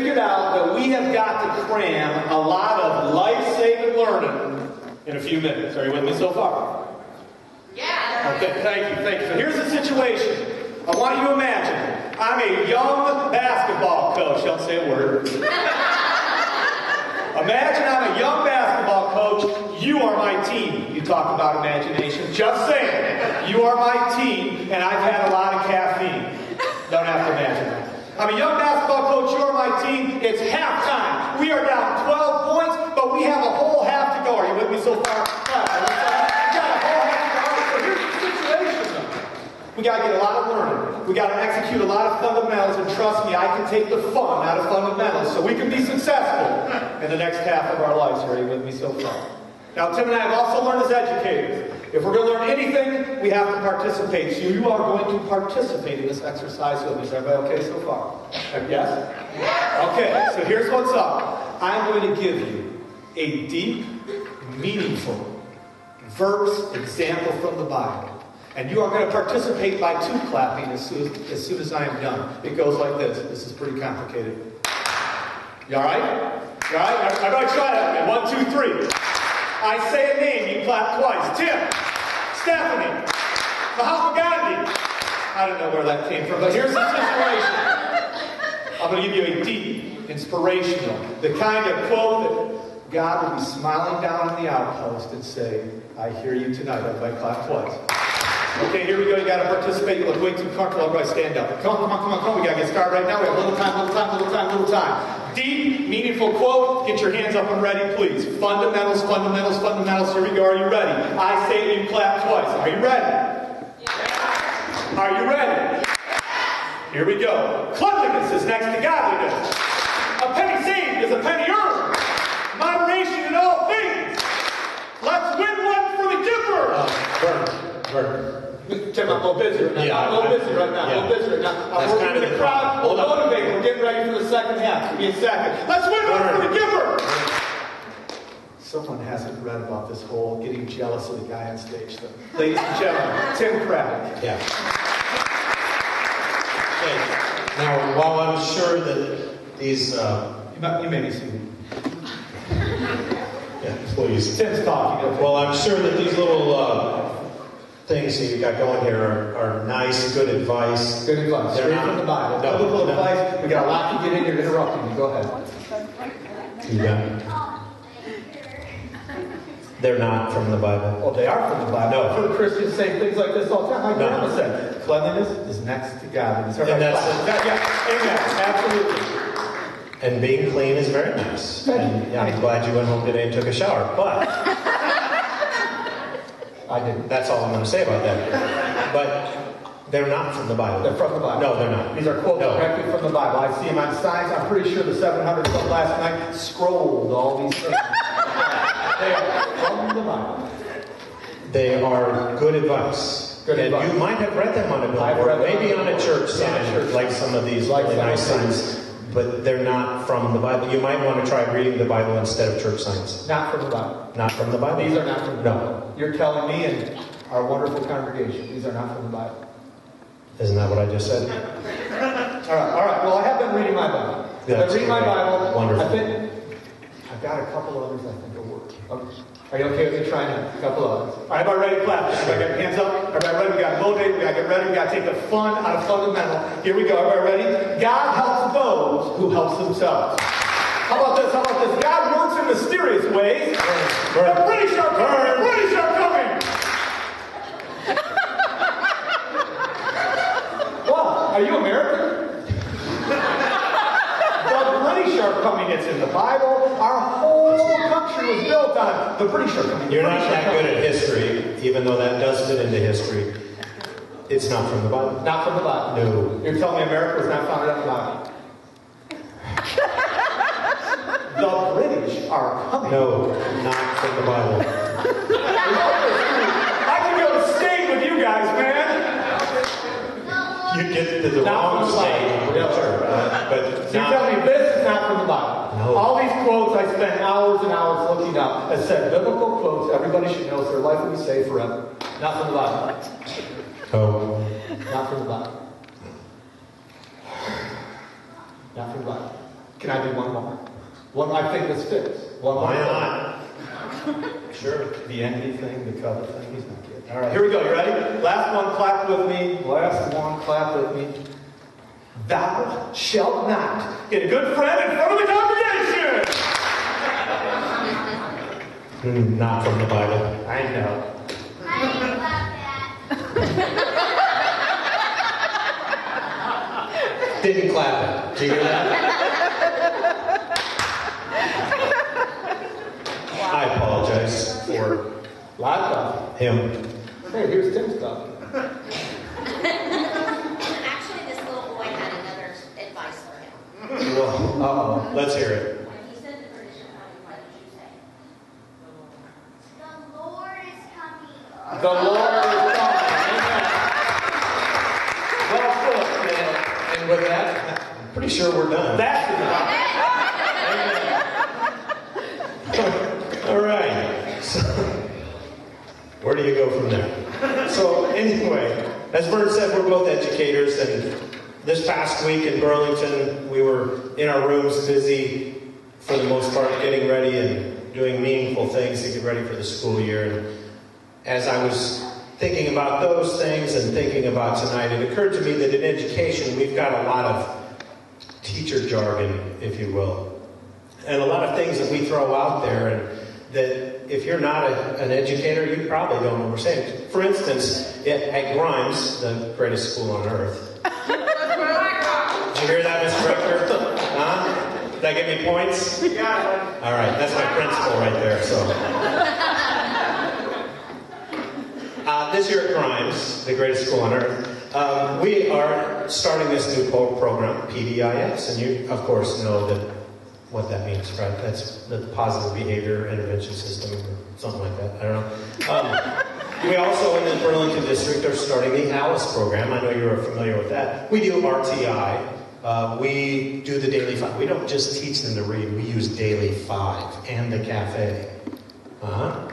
figured out that we have got to cram a lot of life-saving learning in a few minutes. Are you with me so far? Yeah. Okay, thank you. So here's the situation. I want you to imagine, I'm a young basketball coach. Don't say a word. Imagine I'm a young basketball coach. You are my team. You talk about imagination. Just saying. You are my team, and I've had a lot of caffeine. Don't have to imagine that. I'm a young basketball coach. You are my team. It's halftime. We are down 12 points, but we have a whole half to go. Are you with me so far? We got a whole half to go. So here's the situation, though. We got to get a lot of learning. We got to execute a lot of fundamentals, and trust me, I can take the fun out of fundamentals so we can be successful in the next half of our lives. Are you with me so far? Now, Tim and I have also learned as educators, if we're going to learn anything, we have to participate. So you are going to participate in this exercise with me. Is everybody okay so far? Yes? Okay, so here's what's up. I'm going to give you a deep, meaningful verse example from the Bible. And you are going to participate by two clapping as soon as I am done. It goes like this. This is pretty complicated. You all right? You all right? Everybody try that with me. 1, 2, 3. I say a name, you clap twice. Tim, Stephanie, Mahatma Gandhi. I don't know where that came from, but here's the situation. I'm going to give you a deep, inspirational, the kind of quote that God will be smiling down on the outpost and say, I hear you tonight. Everybody clap twice. Okay, here we go. You got to participate. You look way too comfortable. Everybody stand up. Come on. We got to get started right now. We have little time. Deep, meaningful quote. Get your hands up and ready, please. Fundamentals. Here we go. Are you ready? I say it, you clap twice. Are you ready? Yeah. Are you ready? Here we go. Cleanliness is next to godliness. A penny saved is a penny earned. Moderation in all things. Let's win one for the giver. Vern. Tim, I'm a little busy right now. Yeah, I'm a little busy right now. I'm working with the crowd. We'll motivate. We're getting ready for the second half. Give me a second. Let's win one for the giver. Someone hasn't read about this whole getting jealous of the guy on stage, though. Ladies and gentlemen, Tim Craddock. Yeah. Okay. Now, while I'm sure that these... You may be seated. Yeah, please. Tim's talking. Okay. Well, I'm sure that these little things that you got going here are nice, good advice. Good advice. Straight from the Bible. Biblical advice. We got a lot to get in here. Interrupting me. Go ahead. Yeah. They're not from the Bible. Well, they are from the Bible. No. I've heard Christians say things like this all the time. My grandma said, cleanliness is next to godliness. And that's Amen. Absolutely. And being clean is very nice. And yeah, I'm glad you went home today and took a shower. But I didn't. That's all I'm going to say about that. But they're not from the Bible. They're from the Bible. No, they're not. These are quotes directly from the Bible. I see them on signs. I'm pretty sure the 700 from last night scrolled all these things. They are from the Bible. They are good advice. Good and advice. You might have read them on a billboard, maybe on a church sign, like some of these really nice signs. But they're not from the Bible. You might want to try reading the Bible instead of church signs. Not from the Bible. Not from the Bible? These are not from the No. Bible. You're telling me and our wonderful congregation, these are not from the Bible. Isn't that what I just said? All right. Well, I have been reading my Bible. I've been reading my Bible. Wonderful. I've got a couple others I think will work. Okay. Are you okay with me trying a couple others? All right, everybody ready to clap? Everybody got your hands up? Everybody ready? We got to motivate. We got to get ready. We got to take the fun out of fundamental. Here we go. Everybody ready? God helps those who help themselves. How about this? God works in mysterious ways. The British are coming. The British are coming. What? Are you American? The British are coming. It's in the Bible. Our whole country was built on the British are coming. You're not that good at history, even though that does fit into history. It's not from the Bible. Not from the Bible. No. You're telling me America was not founded on the Bible? The British are coming. No, not from the Bible. I can go to state with you guys, man. You get to the wrong state. Yeah, sure. So you're telling me this is not from the Bible? No. All these quotes I spent hours and hours looking up that said biblical quotes everybody should know so their life will be saved forever. Not from the Bible. Oh. Not from the Bible. Not from the Bible. Can I do one more? One, I think this fits. One more. Why not? Sure. The envy thing, the covet thing. He's not kidding. All right, here we go. You ready? Last one, clap with me. Last one, clap with me. Thou shalt not get a good friend in front of the congregation. Not from the Bible. I know. I didn't love that. Didn't clap it. Did you hear that? I apologize for Lots of. him. Hey, here's Tim's stuff. Actually, this little boy had another advice for him. Well, Uh-oh. let's hear it. When he said the tradition, what did you say? The Lord is coming. The Lord is coming. Amen. Well put, man. And with that, I'm pretty sure we're done. That's enough. All right. So, where do you go from there? So anyway, as Vern said, we're both educators, and this past week in Burlington, we were in our rooms busy, for the most part, getting ready and doing meaningful things to get ready for the school year. And as I was thinking about those things and thinking about tonight, it occurred to me that in education, we've got a lot of teacher jargon, if you will, and a lot of things that we throw out there, and that if you're not an educator, you probably don't know what we're saying. For instance, at Grimes, the greatest school on earth. Did you hear that, Mr. Rector? Huh? Did that get me points? Yeah. All right, that's my principal right there. So, this year at Grimes, the greatest school on earth, we are starting this new program, PBIS, and you, of course, know that what that means, right? That's the Positive Behavior Intervention System, or something like that. I don't know. We also, in the Burlington District, are starting the ALICE program. I know you're familiar with that. We do RTI. We do the Daily 5. We don't just teach them to read. We use Daily 5 and the cafe. Yeah,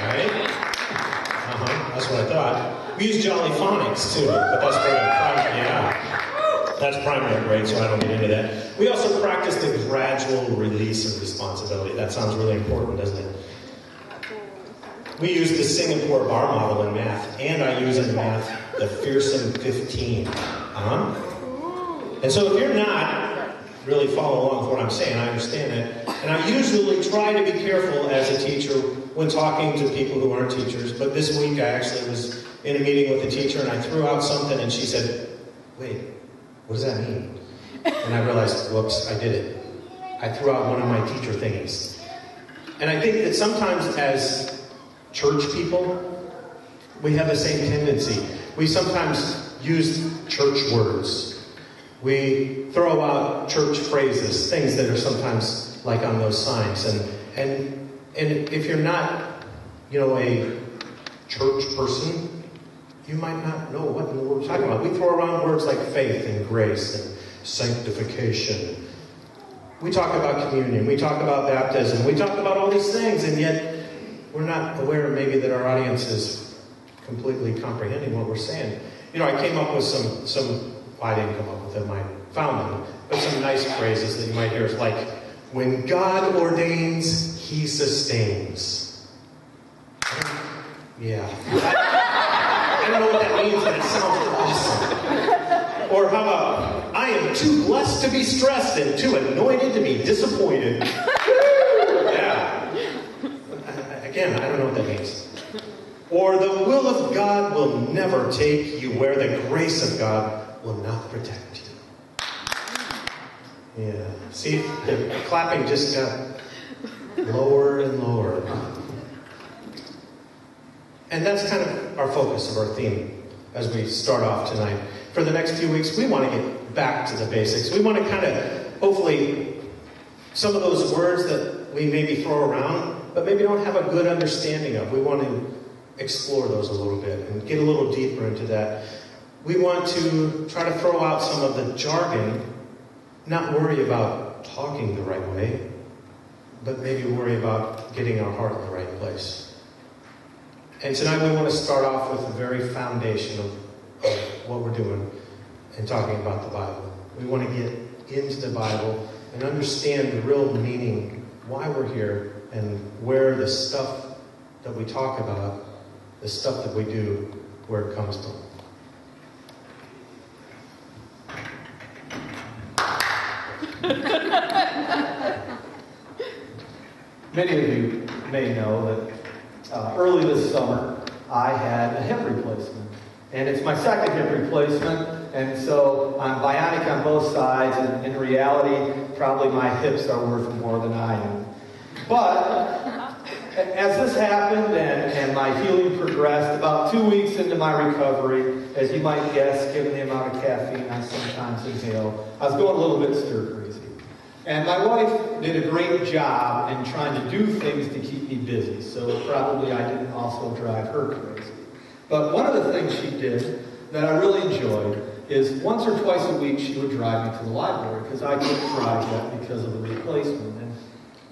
right? That's what I thought. We use Jolly Phonics, too, but that's for the primary, that's primary grade, so I don't get into that. We also practice the gradual release of responsibility. That sounds really important, doesn't it? We use the Singapore bar model in math, and I use in math the Fearsome 15. And so if you're not really following along with what I'm saying, I understand that. And I usually try to be careful as a teacher when talking to people who aren't teachers. But this week I actually was in a meeting with a teacher, and I threw out something, and she said, "Wait, what does that mean?" And I realized, whoops, I did it. I threw out one of my teacher thingies. And I think that sometimes as church people, we have the same tendency. We sometimes use church words. We throw out church phrases, things that are sometimes like on those signs. And if you're not, a church person, you might not know what in the world we're talking about. We throw around words like faith and grace and sanctification. We talk about communion. We talk about baptism. We talk about all these things, and yet we're not aware maybe that our audience is completely comprehending what we're saying. I came up with some I didn't come up with them, I found them, but some nice phrases that you might hear is like, when God ordains, He sustains. Yeah. I don't know what that means, but it sounds awesome. Or how about, I am too blessed to be stressed and too anointed to be disappointed. Yeah. Again, I don't know what that means. Or the will of God will never take you where the grace of God will not protect you. Yeah. See, the clapping just got lower and lower. And that's kind of our focus of our theme as we start off tonight. For the next few weeks, we want to get back to the basics. We want to kind of, hopefully, some of those words that we maybe throw around, but maybe don't have a good understanding of. We want to explore those a little bit and get a little deeper into that. We want to try to throw out some of the jargon, not worry about talking the right way, but maybe worry about getting our heart in the right place. And tonight we want to start off with the very foundation of what we're doing and talking about the Bible. We want to get into the Bible and understand the real meaning, why we're here, and where the stuff that we talk about, the stuff that we do, where it comes from. Many of you may know that early this summer I had a hip replacement. And it's my second hip replacement, and so I'm bionic on both sides, and in reality, probably my hips are worth more than I am. But as this happened and my healing progressed, about 2 weeks into my recovery, as you might guess, given the amount of caffeine I sometimes inhale, I was going a little bit stir-crazy. And my wife did a great job in trying to do things to keep me busy, so probably I didn't also drive her crazy. But one of the things she did that I really enjoyed is once or twice a week she would drive me to the library, because I couldn't drive yet because of the replacement.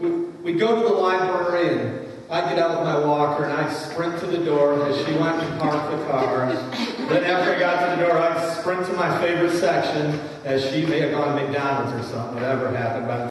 And we'd go to the library, and I'd get out with my walker, and I'd sprint to the door as she went and parked the car. Then after I got to the door, I'd sprint to my favorite section, as she may have gone to McDonald's or something, whatever happened.